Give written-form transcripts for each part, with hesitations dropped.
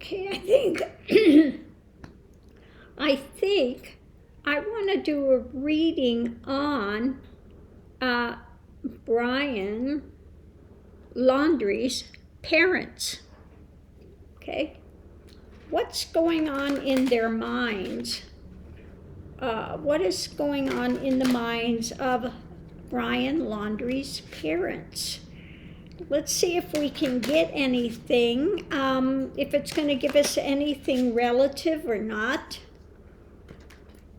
Okay, I think I want to do a reading on Brian Laundrie's parents. Okay, what's going on in their minds? What is going on in the minds of Brian Laundrie's parents? Let's see if we can get anything, if it's going to give us anything relative or not.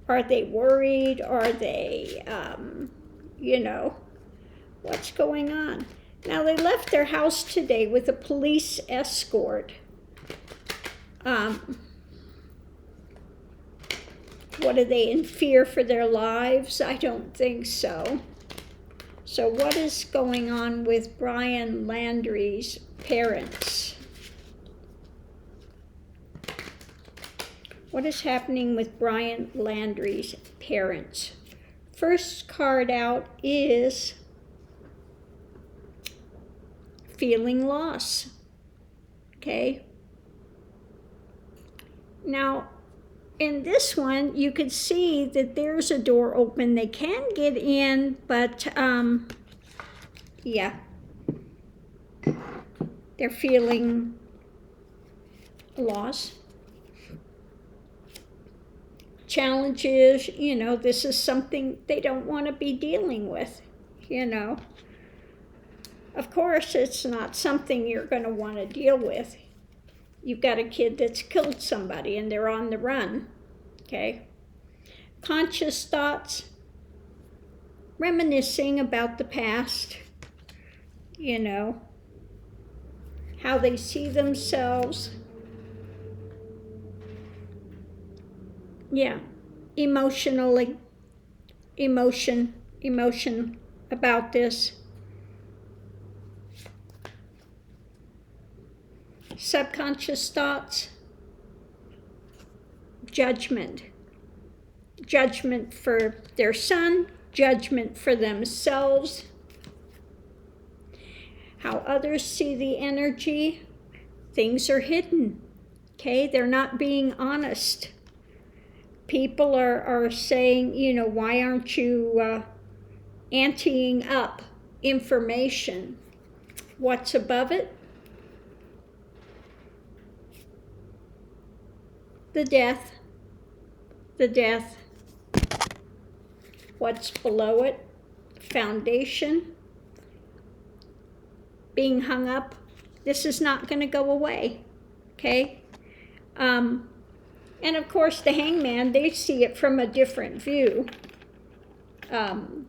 Are they worried? Are they, what's going on? Now, they left their house today with a police escort. What are they, in fear for their lives? I don't think so. So what is going on with Brian Laundrie's parents? What is happening with Brian Laundrie's parents? First card out is feeling loss. Okay. Now, in this one, you could see that there's a door open. They can get in, but yeah, they're feeling loss. Challenges, this is something they don't want to be dealing with, Of course, it's not something you're going to want to deal with. You've got a kid that's killed somebody and they're on the run, okay? Conscious thoughts, reminiscing about the past, how they see themselves. Yeah, emotion about this. Subconscious thoughts, judgment for their son, judgment for themselves, how others see the energy. Things are hidden, okay? They're not being honest. People are saying, why aren't you anteing up information? What's above it? The death. What's below it? Foundation. Being hung up. This is not going to go away, okay? And of course, the hangman, they see it from a different view. And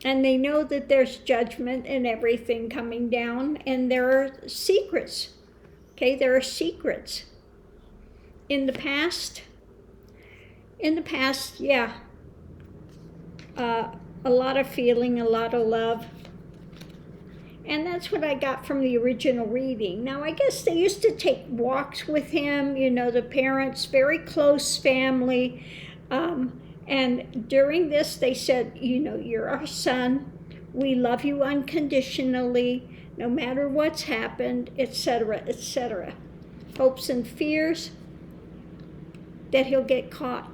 they know that there's judgment and everything coming down, and there are secrets. Okay, there are secrets. In the past, yeah. A lot of feeling, a lot of love. And that's what I got from the original reading. Now, I guess they used to take walks with him, the parents, very close family. And during this, they said, you're our son. We love you unconditionally, no matter what's happened, etc., etc. Hopes and fears that he'll get caught.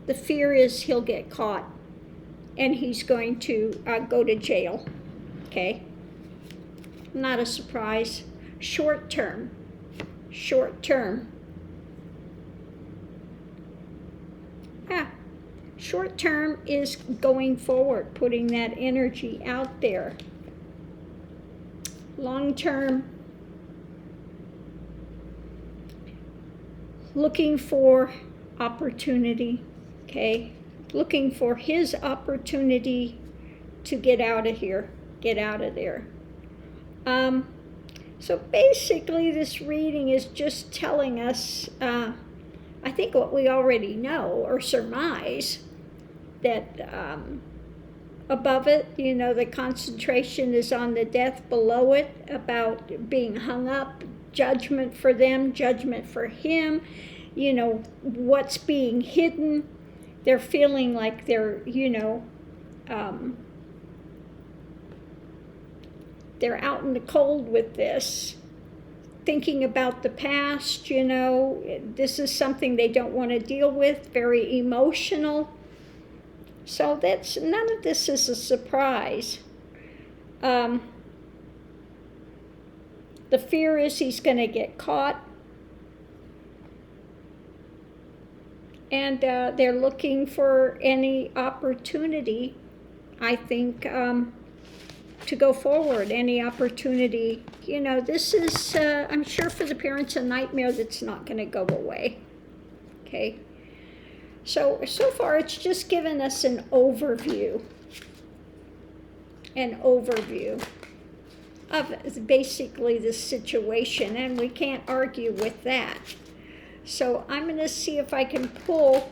The fear is he'll get caught and he's going to go to jail. Okay? Not a surprise. Short term. Yeah. Short term is going forward, putting that energy out there. Long term, looking for opportunity, okay? Looking for his opportunity to get out of here, get out of there. So basically this reading is just telling us, I think what we already know or surmise, that above it, the concentration is on the death. Below it, about being hung up, judgment for them, judgment for him, what's being hidden. They're feeling like they're, they're out in the cold with this, thinking about the past, you know. This is something they don't want to deal with, very emotional. So none of this is a surprise. The fear is he's going to get caught. And they're looking for any opportunity, I think, to go forward, any opportunity. You know, this is, I'm sure for the parents, a nightmare that's not going to go away. Okay. So far it's just given us an overview of basically the situation, and we can't argue with that. So I'm going to see if I can pull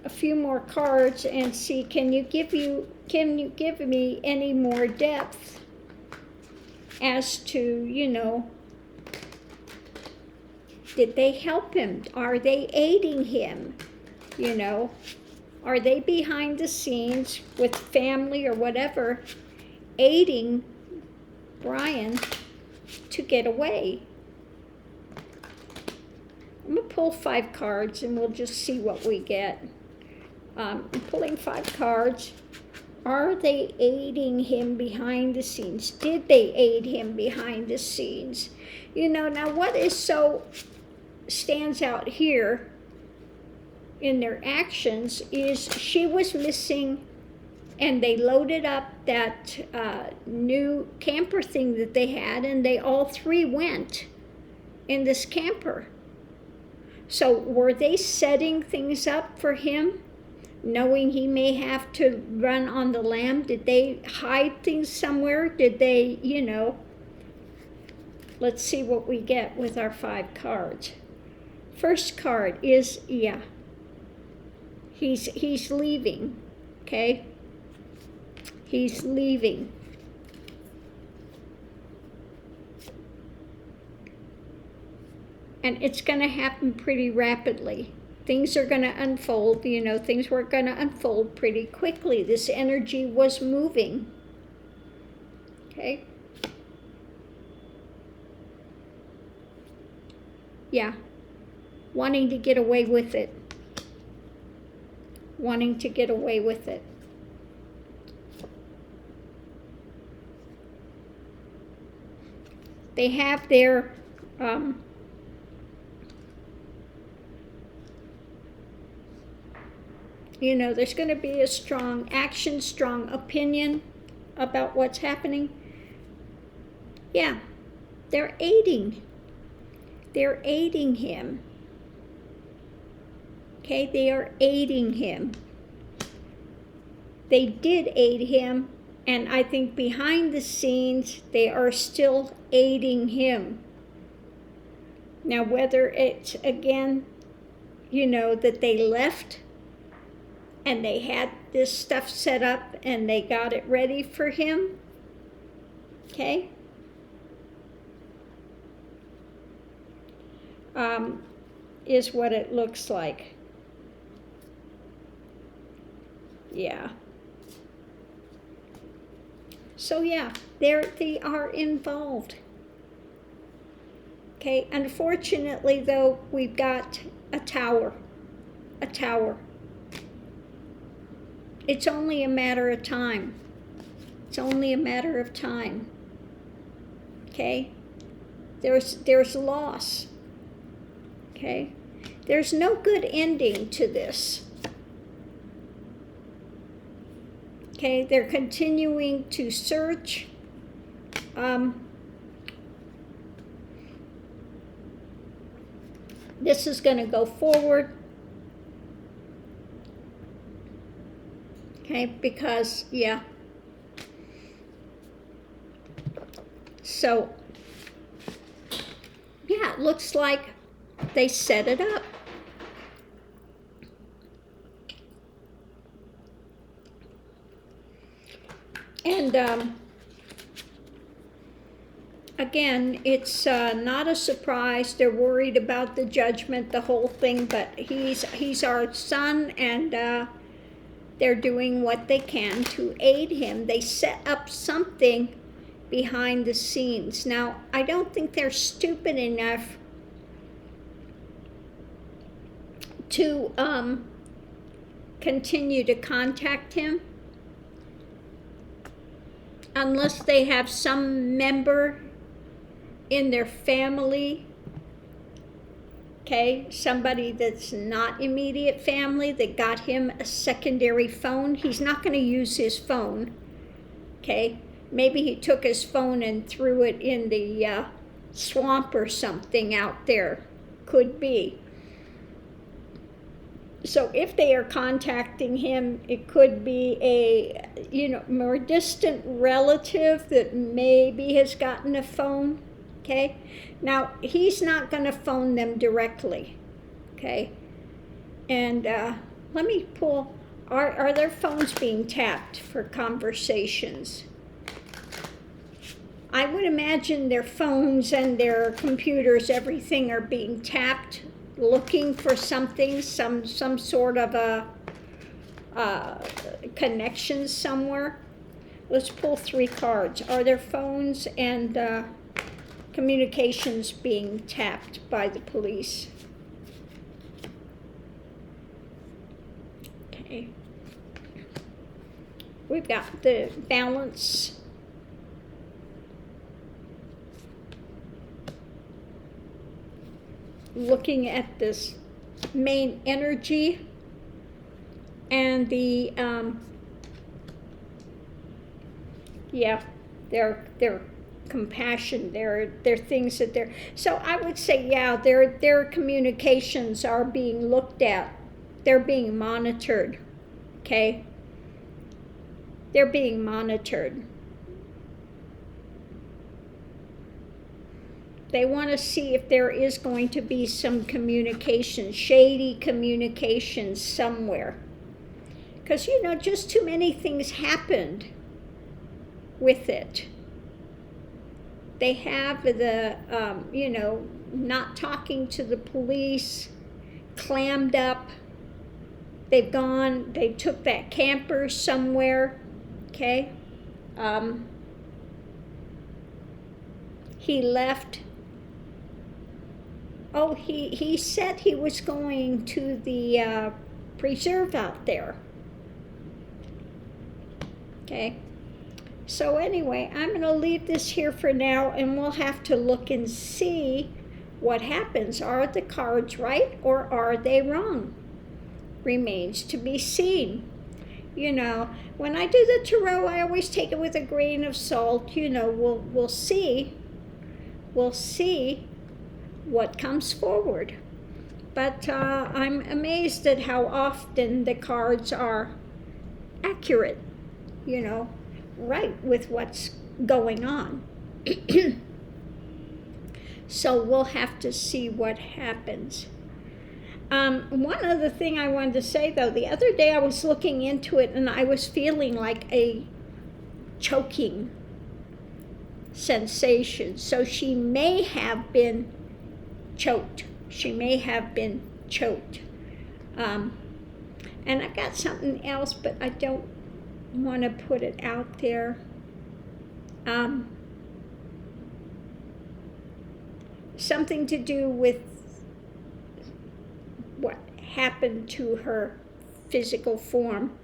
a few more cards and see, can you give me any more depth as to, you know, did they help him? Are they aiding him? You know, are they behind the scenes with family or whatever, aiding Brian to get away? I'm going to pull 5 cards and we'll just see what we get. I'm pulling 5 cards. Are they aiding him behind the scenes? Did they aid him behind the scenes? You know, now what is so stands out here in their actions is she was missing, and they loaded up that new camper thing that they had, and they all 3 went in this camper. So were they setting things up for him, knowing he may have to run on the lam? Did they hide things somewhere? Did they, you know? Let's see what we get with our 5 cards. First card is, yeah, he's leaving, okay? He's leaving. And it's going to happen pretty rapidly. Things are going to unfold, you know, things were going to unfold pretty quickly. This energy was moving, okay? Yeah. Wanting to get away with it. Wanting to get away with it. They have their you know, there's going to be a strong action, strong opinion about what's happening. Yeah, they're aiding. They're aiding him. Okay, they are aiding him. They did aid him, and I think behind the scenes, they are still aiding him. Now, whether it's, again, you know, that they left and they had this stuff set up and they got it ready for him, okay? Is what it looks like. Yeah. So yeah, they are involved. Okay, unfortunately though, we've got a tower. A tower. It's only a matter of time. It's only a matter of time. Okay? There's loss. Okay? There's no good ending to this. Okay, they're continuing to search. This is going to go forward. Okay, because, yeah. So, yeah, it looks like they set it up. And again, it's not a surprise. They're worried about the judgment, the whole thing, but he's our son, and they're doing what they can to aid him. They set up something behind the scenes. Now, I don't think they're stupid enough to continue to contact him unless they have some member in their family, okay, somebody that's not immediate family that got him a secondary phone. He's not going to use his phone, okay? Maybe he took his phone and threw it in the swamp or something out there. Could be. So if they are contacting him, it could be a, more distant relative that maybe has gotten a phone, okay? Now, he's not going to phone them directly, okay? And let me pull, are their phones being tapped for conversations? I would imagine their phones and their computers, everything are being tapped, looking for something, some sort of a connection somewhere. Let's pull 3 cards. Are their phones and communications being tapped by the police? Okay. We've got the balance. Looking at this main energy and the their compassion, their things that they're, so I would say their communications are being looked at, they're being monitored, okay? They're being monitored. They want to see if there is going to be some communication, shady communication somewhere. Because, just too many things happened with it. They have the, not talking to the police, clammed up. They've gone, they took that camper somewhere, okay? He left. Oh, he said he was going to the preserve out there. Okay. So anyway, I'm going to leave this here for now, and we'll have to look and see what happens. Are the cards right or are they wrong? Remains to be seen. When I do the tarot, I always take it with a grain of salt. We'll see. We'll see what comes forward. But I'm amazed at how often the cards are accurate, right with what's going on. So we'll have to see what happens. One other thing I wanted to say, though, the other day I was looking into it and I was feeling like a choking sensation. So she may have been choked. She may have been choked. And I've got something else, but I don't want to put it out there. Something to do with what happened to her physical form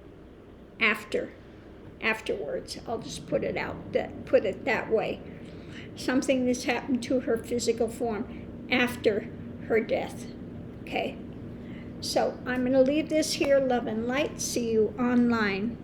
afterwards. I'll just put it that way. Something that's happened to her physical form after her death. Okay. So I'm going to leave this here. Love and light. See you online.